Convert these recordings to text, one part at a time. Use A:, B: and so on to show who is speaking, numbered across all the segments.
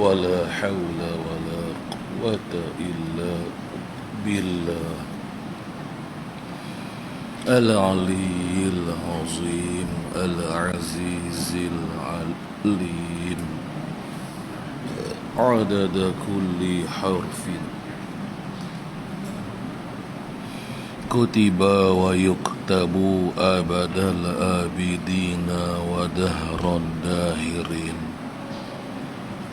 A: ولا حول ولا قوة إلا بالله العلي العظيم العزيز العليم عدد كل حرف كتب ويكتب أبد الآبدين ودهر الداهرين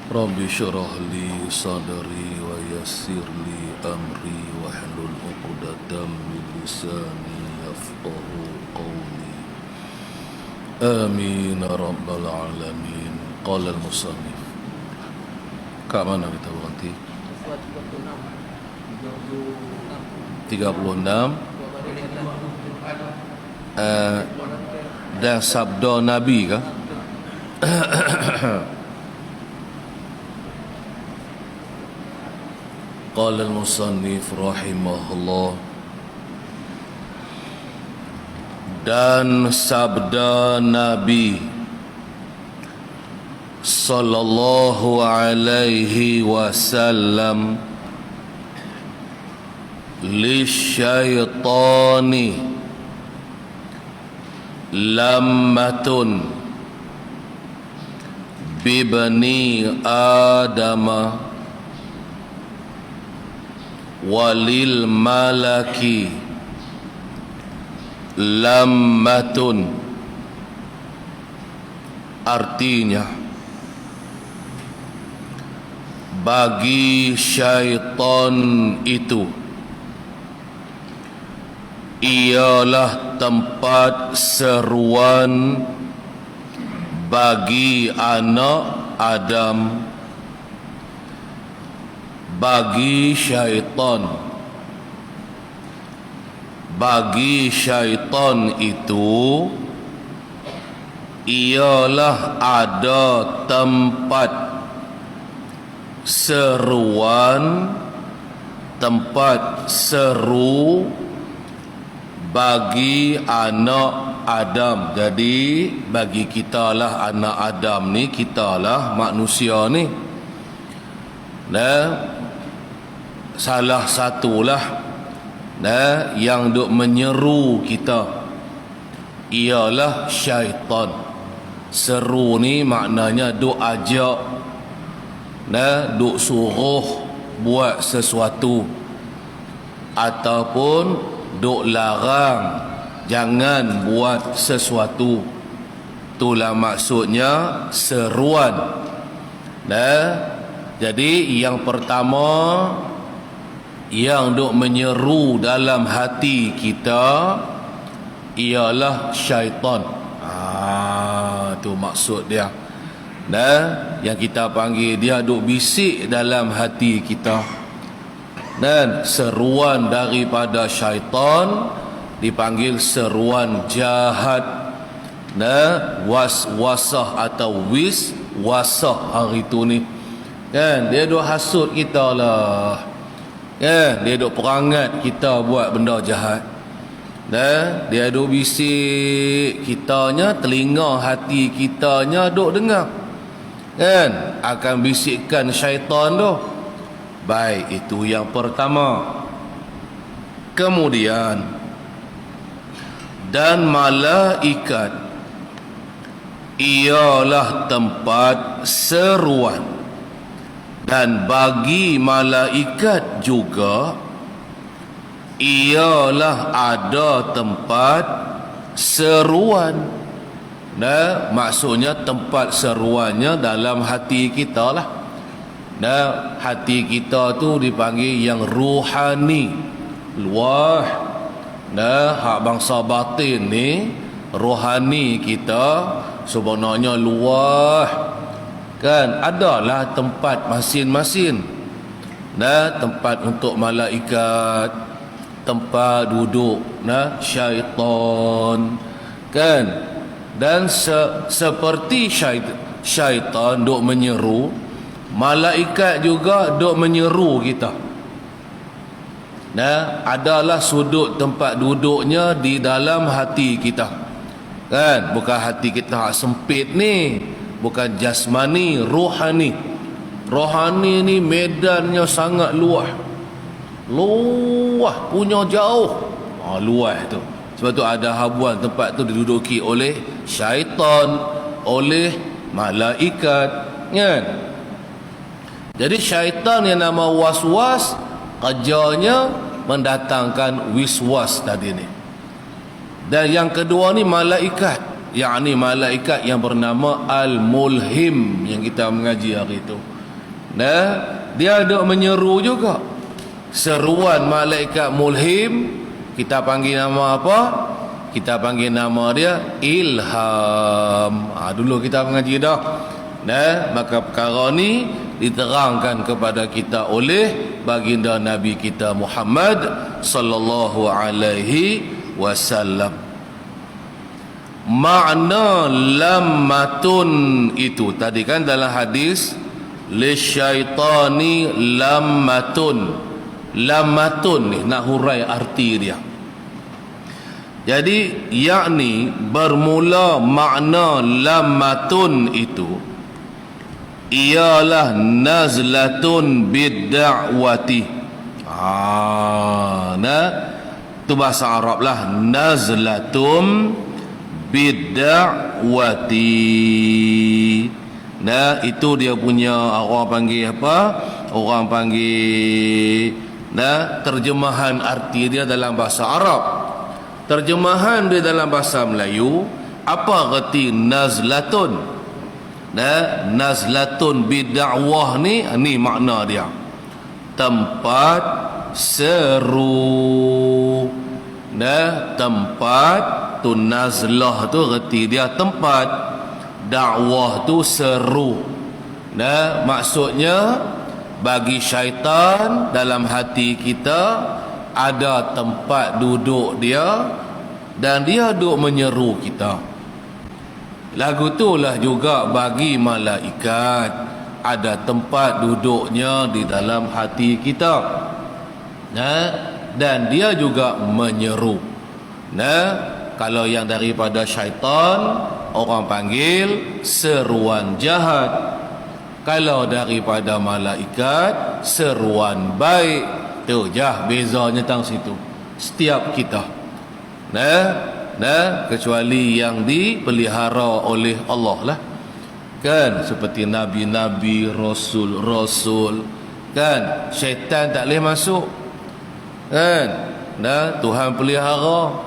A: رب اشرح لي صدري ويسر لي أمري واحلل عقدة من لساني يفقه قولي آمين رب العالمين. قال المصنف. Kat mana kita berhenti? 36 dan sabda Nabi kah? Qala al-musannif rahimahullah, dan sabda Nabi sallallahu alaihi wasallam, lisyaitani lammatun bibni adama walil malaki lammatun. Artinya, bagi syaitan itu ialah tempat seruan bagi anak Adam. Bagi syaitan itu ialah ada tempat seruan, tempat seru bagi anak Adam. Jadi bagi kita lah anak Adam ni, kita lah manusia ni. Dan salah satulah yang duk menyeru kita ialah syaitan. Seru ni maknanya duk ajak, duk suruh buat sesuatu, ataupun duk larang jangan buat sesuatu. Itulah maksudnya seruan. Jadi yang pertama yang duk menyeru dalam hati kita ialah syaitan. Tu maksud dia. Yang kita panggil dia duk bisik dalam hati kita. Dan seruan daripada syaitan dipanggil seruan jahat. Waswasah atau wasah hari tu ni. Dia duk hasut kita lah. Dia duk perangat kita buat benda jahat. Dia duk bisik kitanya, telinga hati kitanya duk dengar. Akan bisikkan syaitan tu. Baik, itu yang pertama. Kemudian, dan malaikat ialah tempat seruan. Dan bagi malaikat juga ialah ada tempat seruan. Maksudnya tempat seruannya dalam hati kita lah. Hati kita tu dipanggil yang ruhani, luah. Hak bangsa batin ni, rohani kita sebenarnya luah. Adalah tempat masing-masing. Tempat untuk malaikat, tempat duduk syaitan. Dan seperti syaitan duk menyeru, malaikat juga duk menyeru kita. Adalah sudut tempat duduknya di dalam hati kita. Bukan hati kita sempit ni, bukan jasmani, rohani. rohani ni medannya sangat luas. Luas, punya jauh. Luas tu. Sebab tu ada habuan tempat tu diduduki oleh syaitan, oleh malaikat, kan? Jadi syaitan yang nama waswas kerjanya mendatangkan wiswas tadi ni. Dan yang kedua ni malaikat, yakni malaikat yang bernama Al-Mulhim yang kita mengaji hari itu. Nah, dia ada menyeru juga. Seruan malaikat mulhim kita panggil nama apa? Kita panggil nama dia ilham. Dulu kita mengaji dah. Nah, maka perkara ni diterangkan kepada kita oleh baginda Nabi kita Muhammad sallallahu alaihi wasallam. Makna lammatun itu tadi kan dalam hadis lisyaitani lammatun. Lammatun ni nak hurai arti dia. Jadi yakni bermula makna lammatun itu ialah nazlatun bidda'wati. Nah, tu bahasa Arab lah, nazlatum bidda'wati. Nah, itu dia punya orang panggil apa? Orang panggil terjemahan arti dia dalam bahasa Arab. Terjemahan dia dalam bahasa Melayu, apa arti nazlatun? Nazlatun bidda'wah ni makna dia. Tempat seru. Tempat tu nazlah tu erti dia tempat, dakwah tu seru. Maksudnya bagi syaitan dalam hati kita ada tempat duduk dia dan dia duduk menyeru kita. Lagu itulah juga bagi malaikat ada tempat duduknya di dalam hati kita. Dan dia juga menyeru. Kalau yang daripada syaitan orang panggil seruan jahat. Kalau daripada malaikat seruan baik. Tu jah bezanya tang situ. Setiap kita. Kecuali yang dipelihara oleh Allah lah. Kan seperti nabi-nabi, rasul-rasul. Kan syaitan tak boleh masuk. Kan Tuhan pelihara.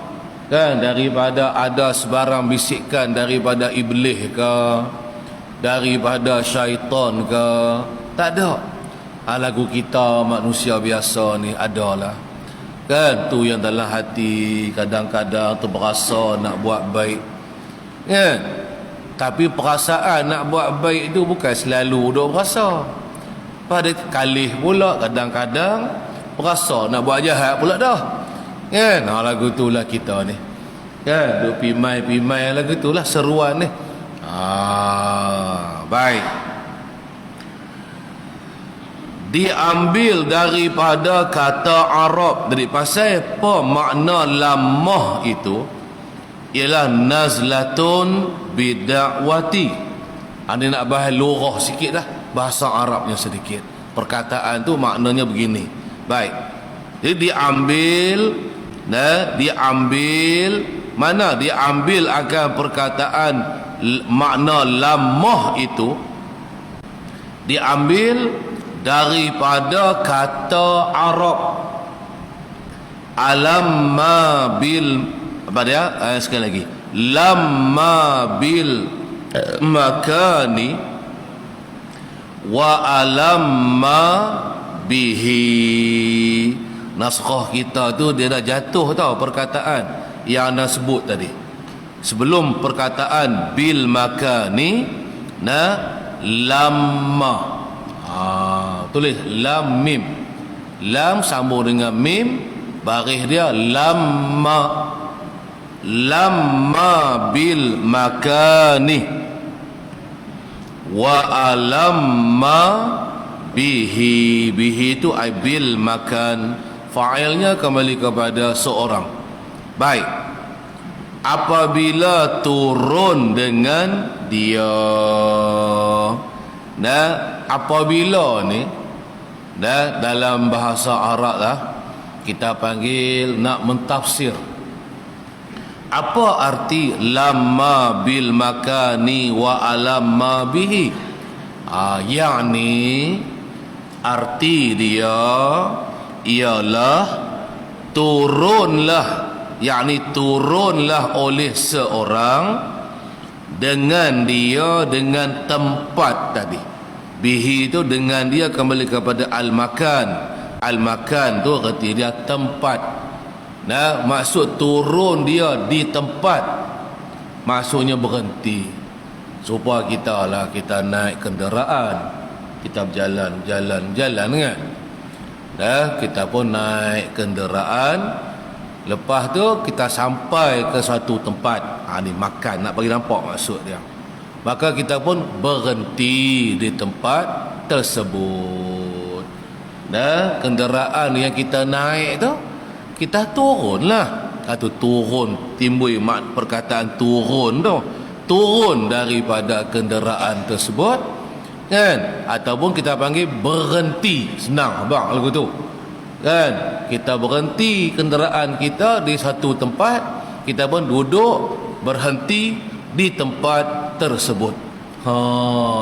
A: Kan daripada ada sebarang bisikan daripada iblis ke, daripada syaitan ke, tak ada. Lagu kita manusia biasa ni adalah kan tu yang dalam hati kadang-kadang terberasa nak buat baik, kan? Tapi perasaan nak buat baik itu bukan selalu duk berasa. Pada kali pula kadang-kadang berasa nak buat jahat pula dah, kan? Lagu itulah kita ni, kan? Duk pimai-pimai lagu itulah seruan ni. Baik. Diambil daripada kata Arab. Dari pasal apa makna lamah itu ialah nazlatun bidda'wati. Anda nak bahas lurah sikit lah, bahasa Arabnya sedikit. Perkataan tu maknanya begini. Baik. Jadi diambil mana diambil akan perkataan makna lamah itu diambil daripada kata Arab alamma bil apa dia? Sekali lagi, lamma bil makani wa alamma bihi. Naskah kita tu dia dah jatuh tau perkataan yang anda sebut tadi. Sebelum perkataan bil makani lamma. Tulis lam mim. Lam sambung dengan mim, baris dia lamma. Lamma bil makani wa alamma bihi. Bihi itu ay bil makan. Fa'ilnya kembali kepada seorang. Baik. Apabila turun dengan dia. Dan apabila ni dalam bahasa Arab lah, kita panggil nak mentafsir apa arti lamma bil makani wa alamma bihi. Yakni arti dia ialah turunlah, yakni turunlah oleh seorang dengan dia, dengan tempat tadi. Bihi itu dengan dia, kembali kepada al-makan. Al-makan tu arti dia tempat. Nah, maksud turun dia di tempat, maksudnya berhenti. Supaya kita naik kenderaan, kita berjalan kan. Dah, kita pun naik kenderaan. Lepas tu kita sampai ke suatu tempat. Ni makan, nak bagi nampak maksud dia. Maka kita pun berhenti di tempat tersebut. Dah, kenderaan yang kita naik tu, kita turunlah. Atau turun, timbul perkataan turun tu. Turun daripada kenderaan tersebut, kan? Ataupun kita panggil berhenti. Senang abang lagu tu, kan? Kita berhenti kenderaan kita di satu tempat, kita pun duduk berhenti di tempat tersebut.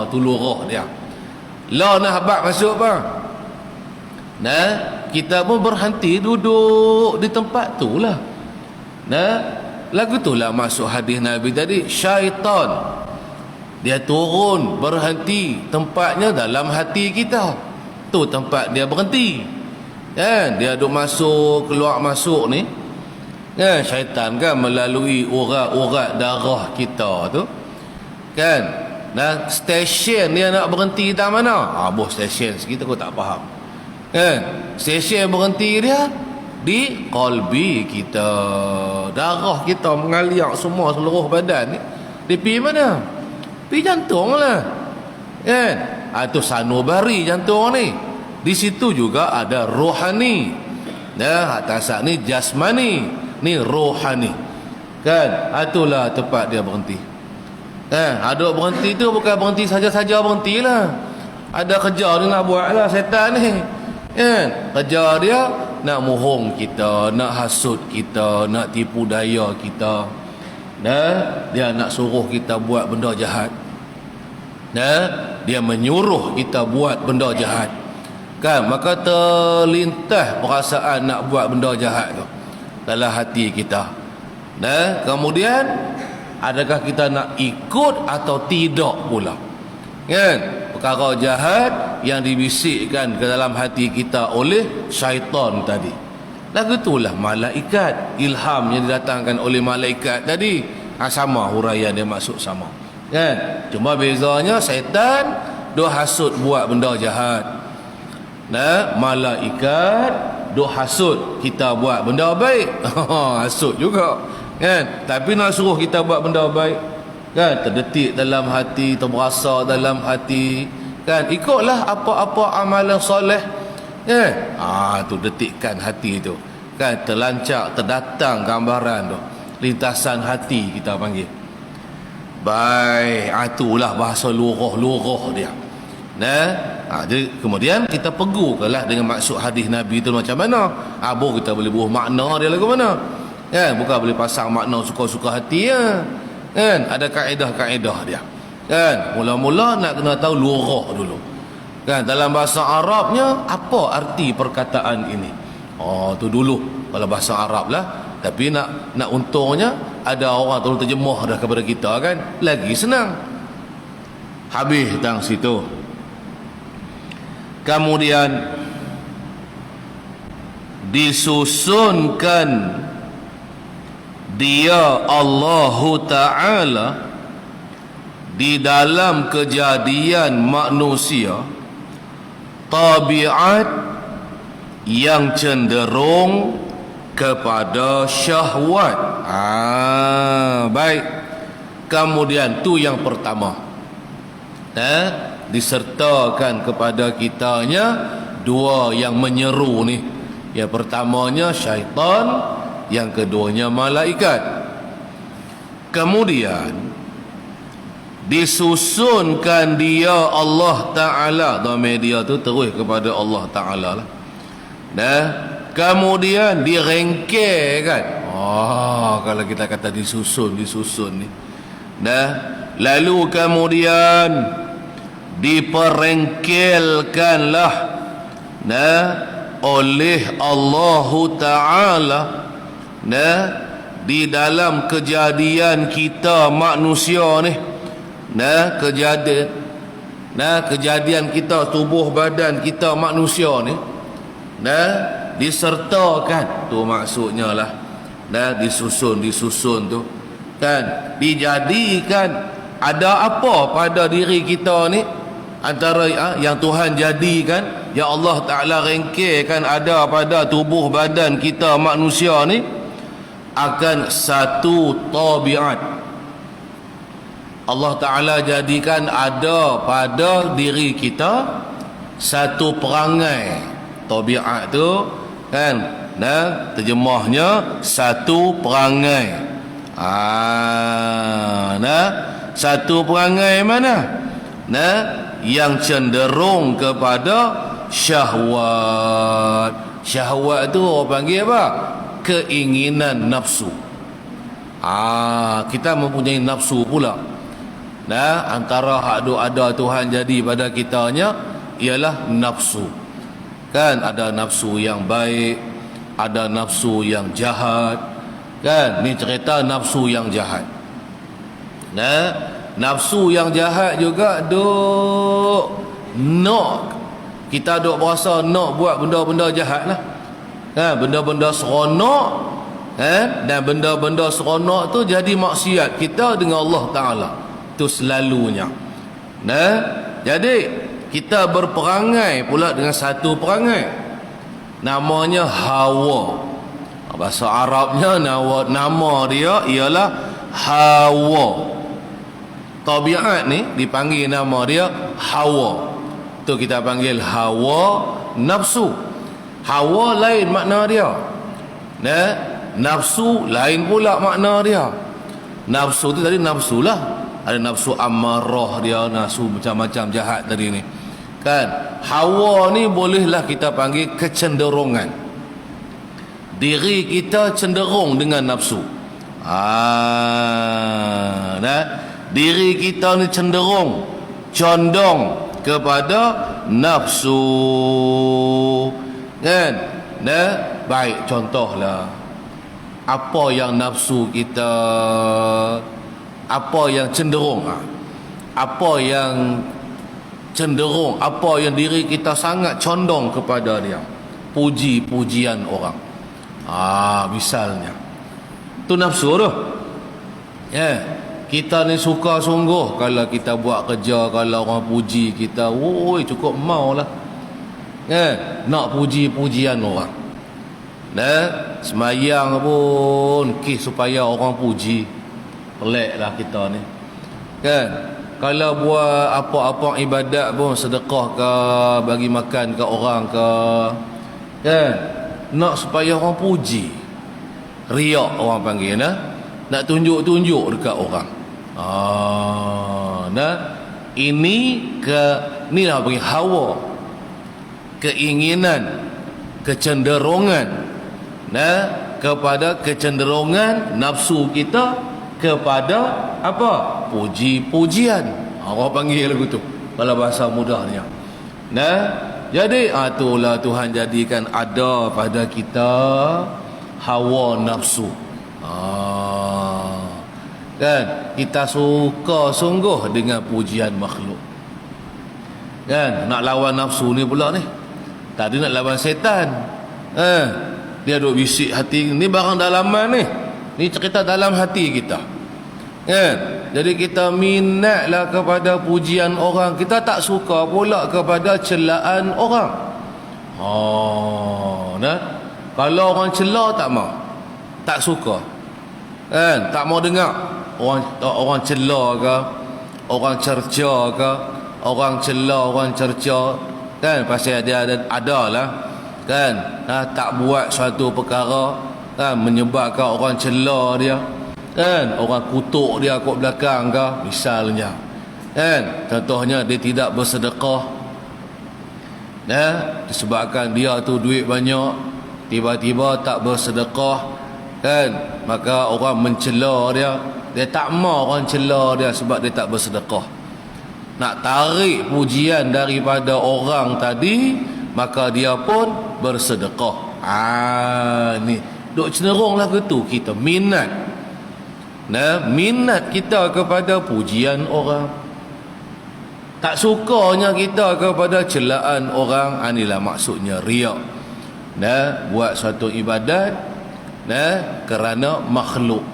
A: Tu lurah dia. La nak habaq masuk apa? Nah, kita pun berhenti duduk di tempat tu lah. Nah, lagu tu lah masuk hadis Nabi tadi. Syaitan dia turun berhenti, tempatnya dalam hati kita. Tu tempat dia berhenti, kan? Dia duk masuk keluar masuk ni, kan? Syaitan kan melalui urat-urat darah kita tu, kan? Dan stesen dia nak berhenti di mana? Bos stesen kita kau tak faham, kan? Stesen berhenti dia di qalbi kita. Darah kita mengalir semua seluruh badan ni. Dia pergi mana? Pergi jantung lah, kan? Itu sanubari jantung ni. Di situ juga ada rohani. Nah, atas ni jasmani, ni rohani, kan? Itulah tempat dia berhenti. Ada berhenti tu bukan berhenti saja-saja berhentilah. Ada kerja dia nak buat lah setan ni, kan? Kerja dia nak mohong kita, nak hasut kita, nak tipu daya kita. Dia nak suruh kita buat benda jahat. Dia menyuruh kita buat benda jahat, kan? Maka terlintas perasaan nak buat benda jahat tu dalam hati kita. Kemudian adakah kita nak ikut atau tidak pula, kan? Perkara jahat yang dibisikkan ke dalam hati kita oleh syaitan tadi. Lagu itulah malaikat, ilham yang didatangkan oleh malaikat tadi. Sama huraian dia maksud sama, kan? Cuma bezanya syaitan duk hasut buat benda jahat. Malaikat duk hasut kita buat benda baik. Hasut juga, kan? Tapi nak suruh kita buat benda baik, kan? Terdetik dalam hati, terberasa dalam hati, kan? Ikutlah apa-apa amalan soleh, kan? Tu detikkan hati tu, kan? Terlancak, terdatang gambaran tu, lintasan hati kita panggil. Baik, itulah bahasa lurah-lurah dia. Jadi kemudian kita pegukanlah dengan maksud hadis Nabi tu macam mana. Baru kita boleh buah makna dia lagu mana, kan? Bukan boleh pasang makna suka-suka hati ya, kan? Ada kaedah-kaedah dia, kan? Mula-mula nak kena tahu lurah dulu, kan? Dalam bahasa Arabnya apa arti perkataan ini? Tu dulu kalau bahasa Arab lah. Tapi nak untungnya ada orang tolong terjemah dah kepada kita, kan? Lagi senang. Habis tang situ. Kemudian disusunkan dia Allahu Ta'ala di dalam kejadian manusia tabiat yang cenderung kepada syahwat. Baik. Kemudian tu yang pertama, disertakan kepada kitanya dua yang menyeru ni. Yang pertamanya syaitan, yang keduanya malaikat. Kemudian disusunkan dia Allah Ta'ala. Dhamir dia tu terus kepada Allah Ta'ala lah. Kemudian direngkelkan. Kalau kita kata disusun ni. Lalu kemudian diperengkelkanlah oleh Allah Ta'ala di dalam kejadian kita manusia ni. Kejadian kita, tubuh badan kita manusia ni disertakan, tu maksudnya lah. Disusun tu kan, dijadikan. Ada apa pada diri kita ni antara yang Tuhan jadikan, yang Allah Ta'ala rengkelkan ada pada tubuh badan kita manusia ni, akan satu tabiat. Allah Ta'ala jadikan ada pada diri kita satu perangai. Tabiat tu kan, terjemahnya satu perangai. Satu perangai mana? Yang cenderung kepada syahwat. Syahwat tu orang panggil apa? Keinginan nafsu. Kita mempunyai nafsu pula. Antara hak ada Tuhan jadi pada kitanya ialah nafsu. Kan ada nafsu yang baik, ada nafsu yang jahat. Kan ni cerita nafsu yang jahat. Nafsu yang jahat juga kita duk berasa nak buat benda-benda jahat lah. Benda-benda seronok, dan benda-benda seronok tu jadi maksiat kita dengan Allah Ta'ala. Itu selalunya. Jadi kita berperangai pula dengan satu perangai, namanya hawa. Bahasa Arabnya nama dia ialah hawa. Tabiat ni dipanggil nama dia hawa. Tu kita panggil hawa nafsu. Hawa lain makna dia. Nafsu lain pula makna dia. Nafsu tu tadi nafsu lah. Ada nafsu amarah dia, nafsu macam-macam jahat tadi ni. Kan? Hawa ni bolehlah kita panggil kecenderungan. Diri kita cenderung dengan nafsu. Diri kita ni cenderung, condong kepada nafsu. Kan? Baik, contohlah. Apa yang nafsu kita, apa yang cenderung, apa yang cenderung, apa yang diri kita sangat condong kepada dia. Puji-pujian orang. Misalnya tu nafsu tu. Kita ni suka sungguh kalau kita buat kerja, kalau orang puji kita, cukup mau lah. Nak puji-pujian orang. Semayang pun supaya orang puji. Pelik lah kita ni. Kan? Kalau buat apa-apa ibadat pun, sedekah ke, bagi makan ke orang ke, kan? Nak supaya orang puji. Riak orang panggil, nak tunjuk-tunjuk dekat orang. Ini ni lah panggil hawa. Keinginan, kecenderungan, kepada kecenderungan nafsu kita kepada apa? Puji-pujian. Orang panggil lagu tu kalau bahasa mudahnya. Jadi itulah Tuhan jadikan ada pada kita hawa nafsu. Kan? Kita suka sungguh dengan pujian makhluk. Kan? Nak lawan nafsu ni pula ni. Tadi nak lawan setan. Dia duk bisik hati ni, barang dalaman ni. Ni cerita dalam hati kita. Kan? Jadi kita minatlah kepada pujian orang. Kita tak suka pula kepada celaan orang. Kalau orang celah tak mau. Tak suka. Kan? Tak mau dengar. Orang celah ke, orang cerca ke, orang celah, orang cerca, kan? Pasal dia ada lah. Kan? Tak buat suatu perkara, kan, menyebabkan orang celah dia, kan, orang kutuk dia kat belakang ke, misalnya. Kan? Contohnya dia tidak bersedekah. Disebabkan dia tu duit banyak, tiba-tiba tak bersedekah, kan? Maka orang mencela dia. Dia tak mau orang cela dia sebab dia tak bersedekah. Nak tarik pujian daripada orang tadi, maka dia pun bersedekah. Ni duk cenderunglah ke tu kita minat. Minat kita kepada pujian orang. Tak sukanya kita kepada celaan orang. Inilah maksudnya riak. Buat suatu ibadat kerana makhluk.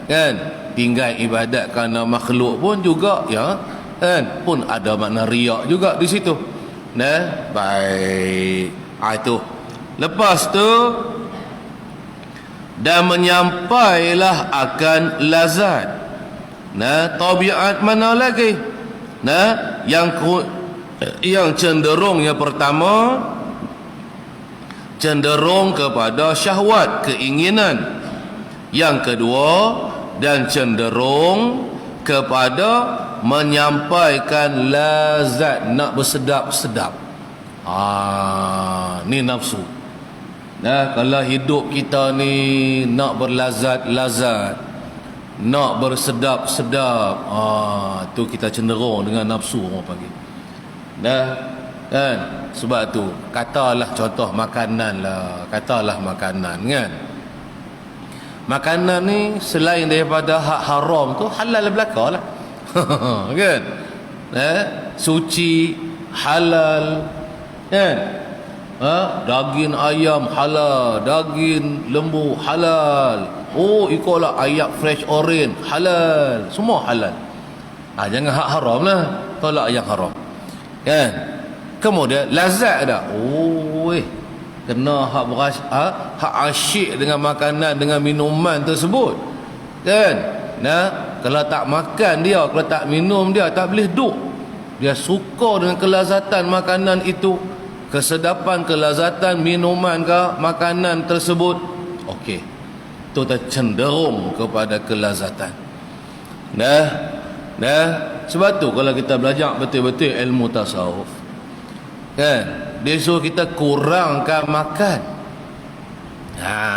A: Kan? Tinggal ibadat kerana makhluk pun juga, ya, kan? Pun ada makna riak juga di situ. Baik. Itu. Lepas tu, dan menyampailah akan lazat. Tabiat mana lagi? Yang cenderung, yang pertama, cenderung kepada syahwat, keinginan. Yang kedua, dan cenderung kepada menyampaikan lazat, nak bersedap-sedap. Ni nafsu. Kalau hidup kita ni nak berlazat-lazat, nak bersedap-sedap, tu kita cenderung dengan nafsu, orang panggil. Kan? Sebab tu katalah contoh makanan lah, katalah makanan, kan? Makanan ni selain daripada hak haram tu, halal belaka lah. Kan? Suci, halal, kan? Daging ayam halal, daging lembu halal. Ikutlah ayam fresh orange halal, semua halal. Jangan hak haram lah, tolak yang haram, kan? Kemudian lazat dah. Kena hak asyik dengan makanan, dengan minuman tersebut, kan? Kalau tak makan dia, kalau tak minum dia, tak boleh duduk. Dia suka dengan kelazatan makanan itu, kesedapan, kelazatan minuman ke makanan tersebut. Okey, itu tercenderung kepada kelazatan. Sebab tu kalau kita belajar betul-betul ilmu tasawuf, kan, dia suruh kita kurangkan makan.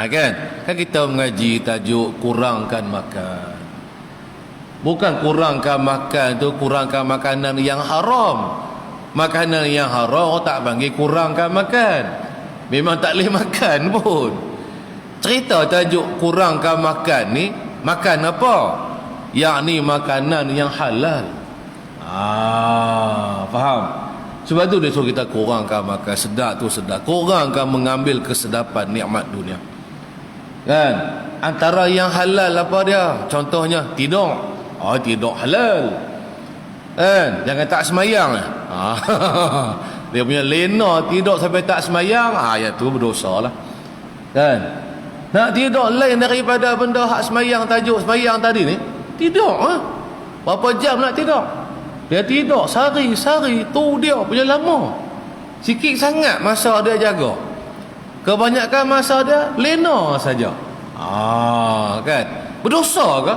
A: Kan kita mengaji tajuk kurangkan makan. Bukan kurangkan makan tu kurangkan makanan yang haram. Makanan yang haram orang tak panggil kurangkan makan, memang tak boleh makan pun. Cerita tajuk kurangkan makan ni, makan apa? Yakni makanan yang halal. Faham? Sebab tu dia suruh kita kurangkan makan. Sedap tu sedap, kurangkan mengambil kesedapan nikmat dunia, kan? Antara yang halal apa dia? Contohnya tidur. Tidur halal, kan? Jangan tak semayang. Dia punya lena tidur sampai tak semayang, yang tu berdosa lah, kan? Nak tidur lain daripada benda hak semayang, tajuk semayang tadi ni. Tidur berapa jam nak tidur? Dia tidur sehari-sehari tu dia punya lama. Sikit sangat masa dia jaga, kebanyakan masa dia lena saja. Kan? Berdosa ke?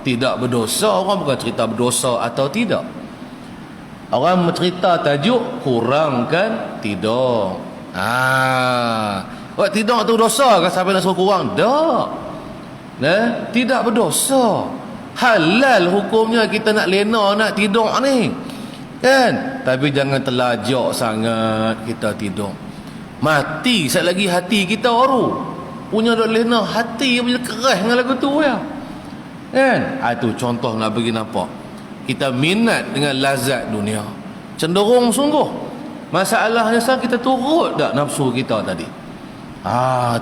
A: Tidak berdosa. Orang bukan cerita berdosa atau tidak. Orang mencerita tajuk kurangkan tidur. Tidur tu dosa ke sampai nak suruh kurang? Tak. Tidak berdosa. Halal hukumnya kita nak lena, nak tidur ni, kan? Tapi jangan terlajak sangat kita tidur. Mati sekali lagi hati kita baru punya dok lena, hati punya keras dengan lagu tu, ya, kan? Itu contoh nak bagi nampak kita minat dengan lazat dunia, cenderung sungguh. Masalahnya sekarang kita turut tak nafsu kita tadi?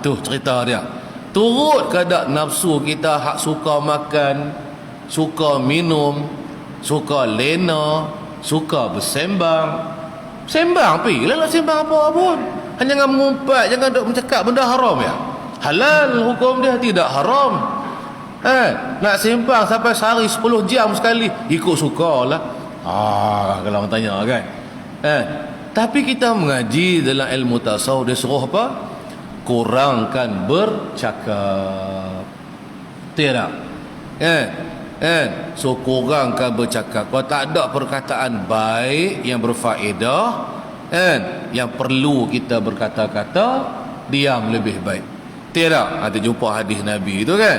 A: Tu cerita dia. Turut ke tak nafsu kita hak suka makan, suka minum, suka lena, suka bersembang. Sembang pi lah, nak sembang apa pun. Hanya jangan mengumpat, jangan duk mencakap benda haram, ya. Halal hukum dia, tidak haram. Nak sembang sampai sehari 10 jam sekali, ikut sukalah. Kalau orang tanya, kan? Tapi kita mengaji dalam ilmu tasawuf, dia suruh apa? Kurangkan bercakap. Tidak. Kan? So kurangkan bercakap. Kalau tak ada perkataan baik yang berfaedah, kan, yang perlu kita berkata-kata, diam lebih baik. Tidak ada jumpa hadis Nabi itu kan.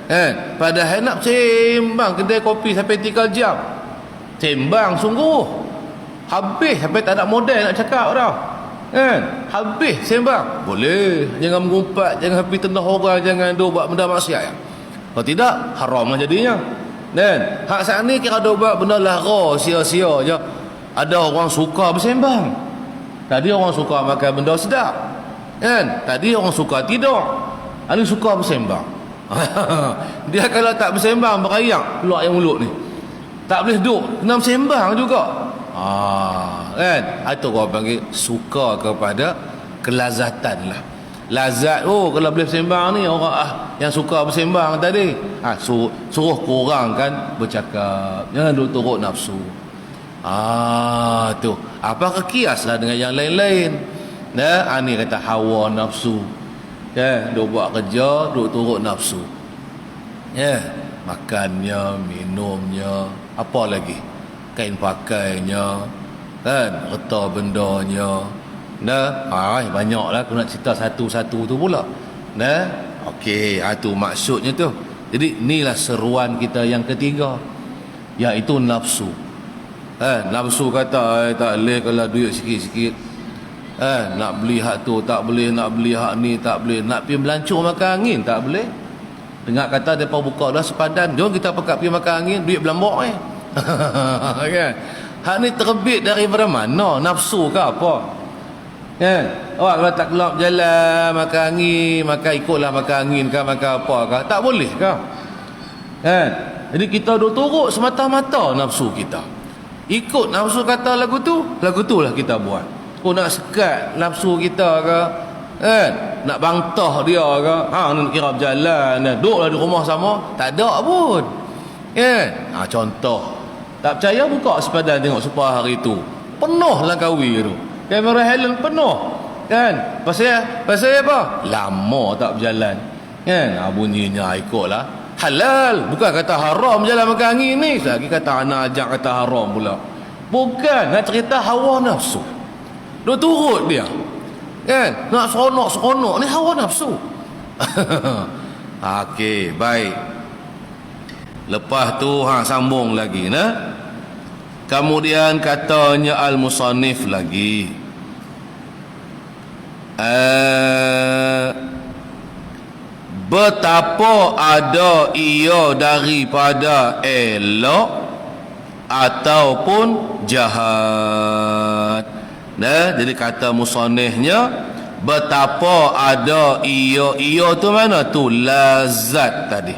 A: Kan? Padahal nak sembang kedai kopi sampai 3 jam. Sembang sungguh. Habis sampai tak ada modal nak cakap dah. Kan? Habis sembang. Boleh. Jangan mengumpat, jangan pergi tendang orang, jangan duk buat benda maksiat. Kalau tidak, haram lah jadinya. Dan hak saat ni kira duk buat benda lara, sia-sia je. Ada orang suka bersembang. Tadi orang suka makan benda sedap. Kan? Tadi orang suka tidur. Ini suka bersembang. Dia kalau tak bersembang berayak keluar yang mulut ni. Tak boleh duduk, kena bersembang juga. Kan? Itu orang panggil suka kepada kelazatan lah. Lazat, kalau boleh bersembang ni orang yang suka bersembang tadi, suruh kurangkan bercakap, jangan duk turut nafsu. Tu apakah kiaslah dengan yang lain-lain. Ni kata hawa nafsu. Duk buat kerja, duk turut nafsu. Makannya, minumnya, apa lagi, kain pakainya, kan, harta bendanya. Banyaklah aku nak cerita satu-satu tu pula. Okey, tu maksudnya tu. Jadi inilah seruan kita yang ketiga, iaitu nafsu. Nafsu kata tak boleh kalau duit sikit-sikit. Nak beli hak tu tak boleh, nak beli hak ni tak boleh, nak pergi melancur makan angin tak boleh. Dengar kata depa buka dah sepadan, jom kita pekat pergi makan angin, duit belambok kan. Hak ni terbit daripada mana? Nafsu ke apa? Kan? Awak kalau tak keluar jalan makan angin, makan ikutlah makan angin ke makan apa ke, tak boleh ke? Kan? Jadi kita duk turut semata-mata nafsu kita. Ikut nafsu kata lagu tu lah kita buat. Nak sekat nafsu kita ke, kan, nak bantah dia ke, nak kira berjalan, duduklah di rumah sama, tak ada pun. Kan? Contoh, tak percaya buka sepadan tengok supaya hari tu penuh Langkawi tu. Kamera Helen penuh. Kan? Pasal apa? Lama tak berjalan. Kan? Bunyinya ikutlah. Halal. Bukan kata haram jalan makan angin ni. Lagi kata anak ajak kata haram pula. Bukan. Nak cerita hawa nafsu. Dia turut dia. Kan? Nak seronok ni hawa nafsu. Okey, baik. Lepas tu sambung lagi Kemudian katanya al-musannif lagi, betapa ada ia daripada elok ataupun jahat. Jadi kata musannifnya, betapa ada ia tu mana tu? Lazat tadi.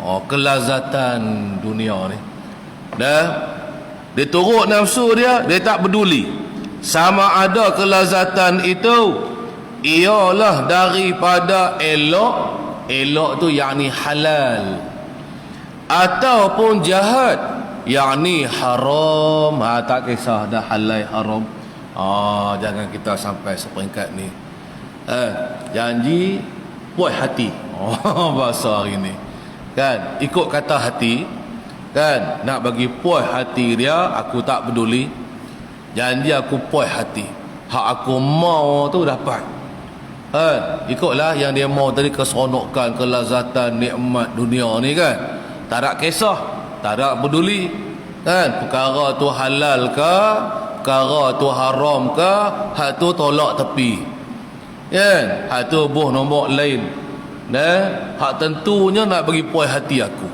A: Kelazatan dunia ni. Dia turut nafsu dia tak peduli sama ada kelazatan itu ialah daripada elok tu yakni halal, ataupun jahat yakni haram. Tak kisah dah halal haram. Jangan kita sampai seperingkat ni. Janji puas hati. Bahasa hari ni kan, ikut kata hati kan, nak bagi puas hati dia, aku tak peduli. Janji aku puas hati, hak aku mau tu dapat. Ikutlah yang dia mau tadi, keseronokan, kelazatan, nikmat dunia ni kan. Tak ada kisah, tak ada peduli kan, perkara tu halal ke, perkara tu haram ke, hak tu tolak tepi kan. Hak tu buh nombor lain. Hak tentunya nak bagi puas hati aku.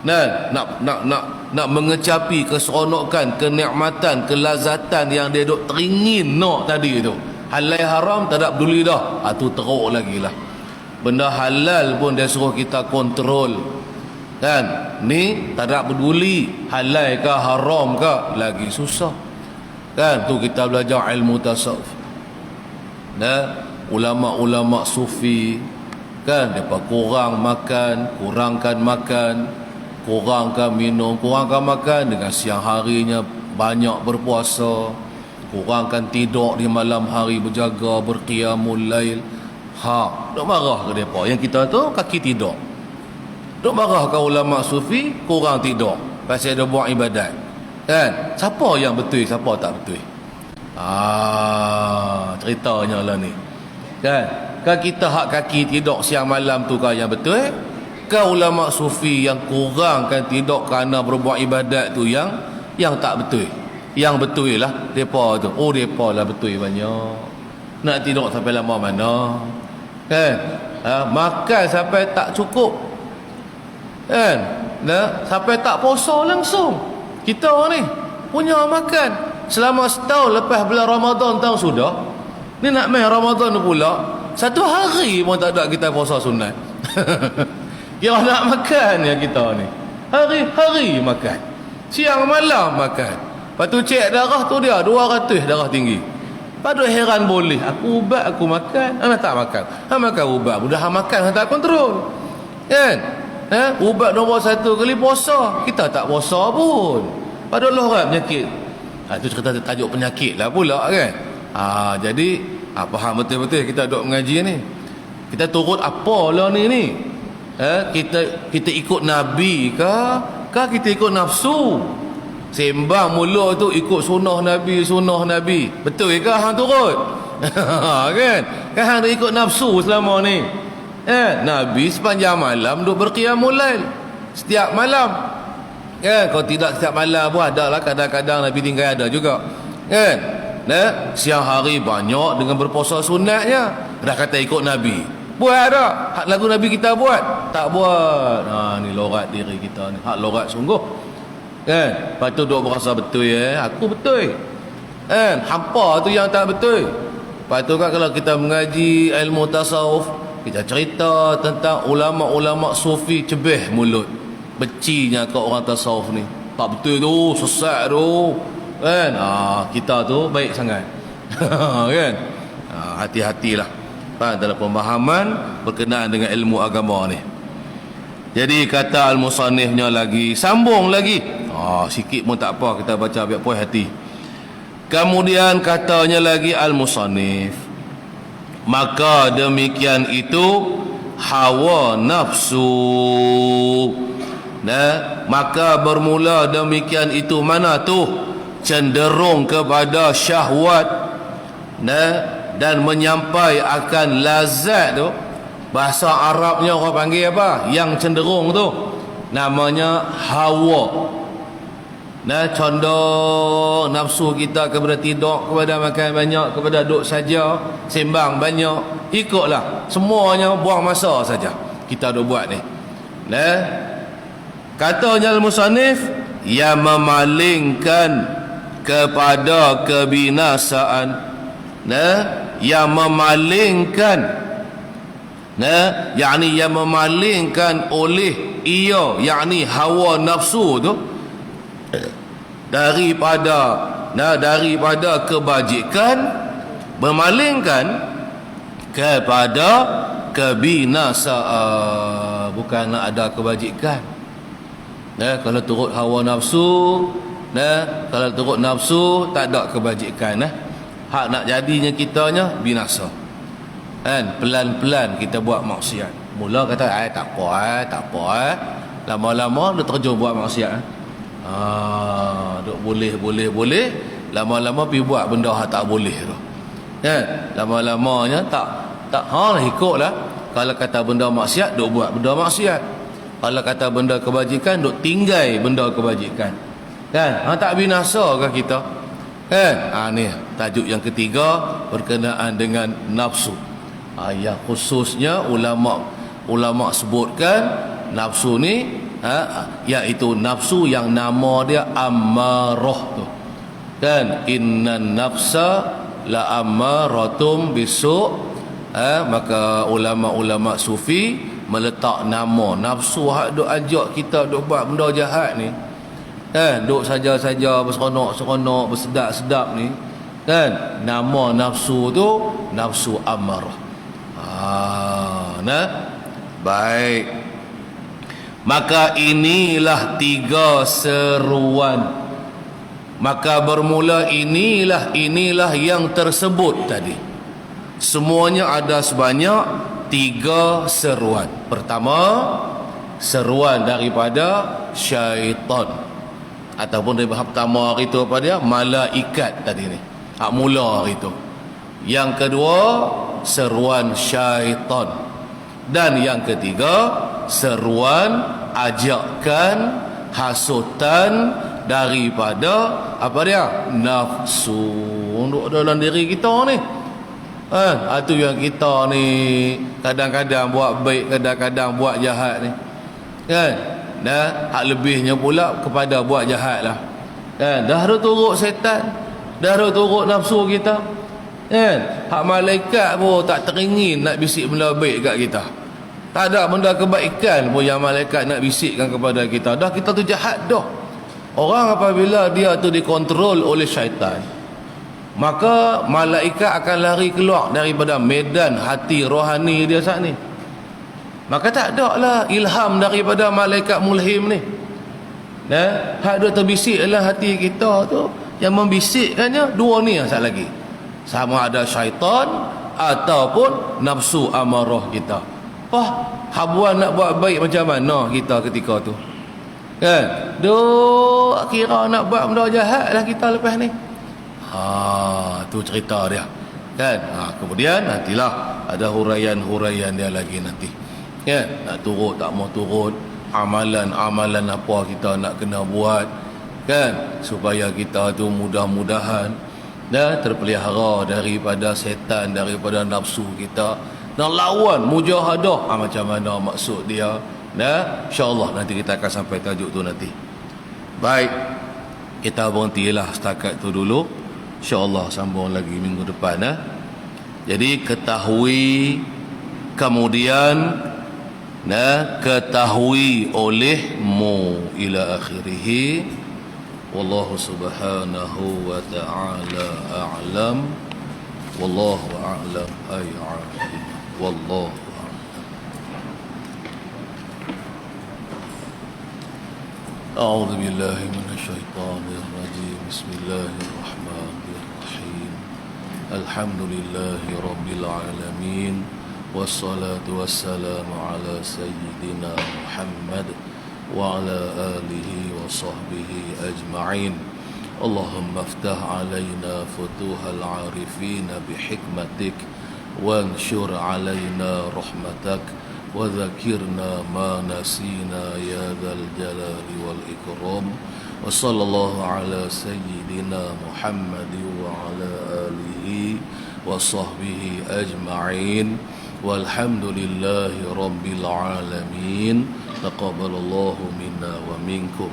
A: Nak mengecapi keseronokan, kenikmatan, kelazatan yang dia duk teringin nak tadi tu. Halal haram tak ada peduli dah. Tu teruk lagi lah. Benda halal pun dia suruh kita kontrol kan. Ni tak ada peduli halal ke haram ke, lagi susah kan. Tu kita belajar ilmu tasawuf. Ulama-ulama sufi kan, mereka kurangkan makan, kurangkan minum, kurangkan makan, dengan siang harinya banyak berpuasa, kurangkan tidur di malam hari, berjaga, berqiyamul lail. Nak marah ke mereka yang kita tu kaki tidur Duk marah kau ulama sufi kurang tidur pasal dia buat ibadat. Kan? Siapa yang betul, siapa tak betul? Ceritanya lah ni. Kan? Kan kita hak kaki tidur siang malam tu kan yang betul? Kan ulama sufi yang kurangkan tidur kerana berbuat ibadat tu yang tak betul. Yang betul lah depa tu. Oh depa lah betul banyak. Nak tidur sampai lama mana? Kan? Makan sampai tak cukup. Kan? Sampai tak puasa langsung. Kita ni punya makan selama setahun lepas bulan Ramadan tahun sudah. Ni nak main Ramadan pula. Satu hari pun tak ada kita puasa sunat. Kira nak makan ya kita ni. Hari-hari makan. Siang malam makan. Lepas tu cek darah tu dia 200 darah tinggi. Padu heran boleh. Aku ubat aku makan. Hang tak makan. Hang makan ubat. Budak hang makan hang tak kontrol. Kan? Ubat nombor 1 kali puasa. Kita tak puasa pun. Padu lorat penyakit. Itu cerita tajuk penyakit lah pula kan. Jadi faham betul-betul kita duk mengaji ni. Kita turut apa lah ni. Kita ikut Nabi ke kita ikut nafsu? Sembang mulut tu ikut sunnah Nabi. Betul ke hang turut? Kan? Kan hang dah ikut nafsu selama ni. Nabi sepanjang malam duk berqiyamul lail. Setiap malam. Kan? Kalau tidak setiap malam pun ada lah kadang-kadang Nabi tinggal ada juga. Kan? Siang hari banyak dengan berpuasa sunatnya. Dah kata ikut Nabi. Buat tak? Hak lagu Nabi kita buat? Tak buat. Ni lorat diri kita ni. Hak lorat sungguh. Kan? Lepas tu duk berasa betul aku betul. Kan? Hampa tu yang tak betul. Lepas tu kan kalau kita mengaji ilmu tasawuf, kita cerita tentang ulama-ulama sufi cebeh mulut. Becinya ke orang tasawuf ni. Tak betul tu, sesat tu. Kan? Kita tu baik sangat. Kan? Hati-hatilah dalam pemahaman berkenaan dengan ilmu agama ni. Jadi kata al-musannifnya lagi, sambung lagi. Sikit pun tak apa, kita baca biar puas hati. Kemudian katanya lagi al-musannif, maka demikian itu hawa nafsu. Maka bermula demikian itu mana tu? Cenderung kepada syahwat dan menyampai akan lazat tu. Bahasa Arabnya orang panggil apa? Yang cenderung tu namanya hawa. Condong nafsu kita kepada tidur, kepada makan banyak, kepada duduk saja, sembang banyak. Ikutlah, semuanya buang masa saja kita duk buat ni. Katanya al-musannif, yang memalingkan kepada kebinasaan. Yang memalingkan, yakni yang memalingkan oleh ia, yakni hawa nafsu tu, daripada kebajikan, memalingkan kepada kebinasaan. Bukan nak ada kebajikan. Kalau turut hawa nafsu, kalau turut nafsu tak ada kebajikan. Hak nak jadinya kitanya binasa. Kan? Pelan-pelan kita buat maksiat. Mula kata tak apa. Lama-lama dia terjun buat maksiat. Duk boleh. Lama-lama pergi buat benda hak tak boleh tu. Kan? Lama-lamanya tak ikutlah. Kalau kata benda maksiat, duk buat benda maksiat. Kalau kata benda kebajikan, duk tinggal benda kebajikan. Kan? Tak binasa ke kita? Kan? Ni tajuk yang ketiga berkenaan dengan nafsu. Yang khususnya ulama sebutkan nafsu ni iaitu nafsu yang nama dia ammarah tu. Kan? Innan nafsa la ammaratum bisu'. Maka ulama-ulama sufi meletak nama nafsu hak duk ajak kita duk buat benda jahat ni. Duk saja-saja berseronok, bersedap-sedap ni. Kan? Nama nafsu tu nafsu ammarah. Baik. Maka inilah 3 seruan. Maka bermula inilah yang tersebut tadi. Semuanya ada sebanyak 3 seruan. Pertama, seruan daripada syaitan. Ataupun dari bahasa pertama hari tu apa dia? Malaikat tadi ni. Hak mula hari tu. Yang kedua, seruan syaitan. Dan yang ketiga, seruan ajakan, hasutan daripada apa dia? Nafsu untuk dalam diri kita ni. Itu yang kita ni kadang-kadang buat baik, kadang-kadang buat jahat ni. Kan? Dan hak lebihnya pula kepada buat jahat lah. Kan? Dah ada turut setan, dah ada turut nafsu kita. Kan? Hak malaikat pun tak teringin nak bisik benda baik kat kita. Tak ada benda kebaikan pun yang malaikat nak bisikkan kepada kita. Dah kita tu jahat dah. Orang apabila dia tu dikontrol oleh syaitan, maka malaikat akan lari keluar daripada medan hati rohani dia saat ni. Maka tak ada lah ilham daripada malaikat mulhim ni. Hak dia terbisik dalam hati kita tu, yang membisikkannya dua ni yang satu lagi. Sama ada syaitan ataupun nafsu amarah kita. Habuan nak buat baik macam mana kita ketika tu? Kan? Duk kira nak buat benda jahat lah kita lepas ni. Tu cerita dia. Kan? Kemudian nantilah ada huraian-huraian dia lagi nanti. Kan? Nak turut tak mau turut, amalan-amalan apa kita nak kena buat, kan? Supaya kita tu mudah-mudahan terpelihara daripada setan, daripada nafsu kita, dan lawan mujahadah. Macam mana maksud dia? InsyaAllah nanti kita akan sampai tajuk tu nanti. Baik, kita berhentilah setakat tu dulu. InsyaAllah sambung lagi minggu depan. Jadi ketahui, kemudian ketahui olehmu ila akhirih. Wallahu subhanahu wa ta'ala a'lam. Wallahu a'lam ay a'lam. Wallahu a'lam. A'udzu billahi minasyaitonir rajim. Bismillahirrahmanirrahim. Alhamdulillahi rabbil alamin. Wassalatu wassalamu ala sayyidina Muhammad wa ala alihi wa sahbihi ajma'in. Allahumma aftah alayna futuhal arifin bihikmatik wanshur alayna rahmatak wa dhakirna ma nasina ya dhal jalali wal ikram. Wa sallallahu ala sayyidina Muhammad wa ala alihi wa sahbihi ajma'in. Walhamdulillahi rabbil alamin. Taqabbalallahu minna wa minkum.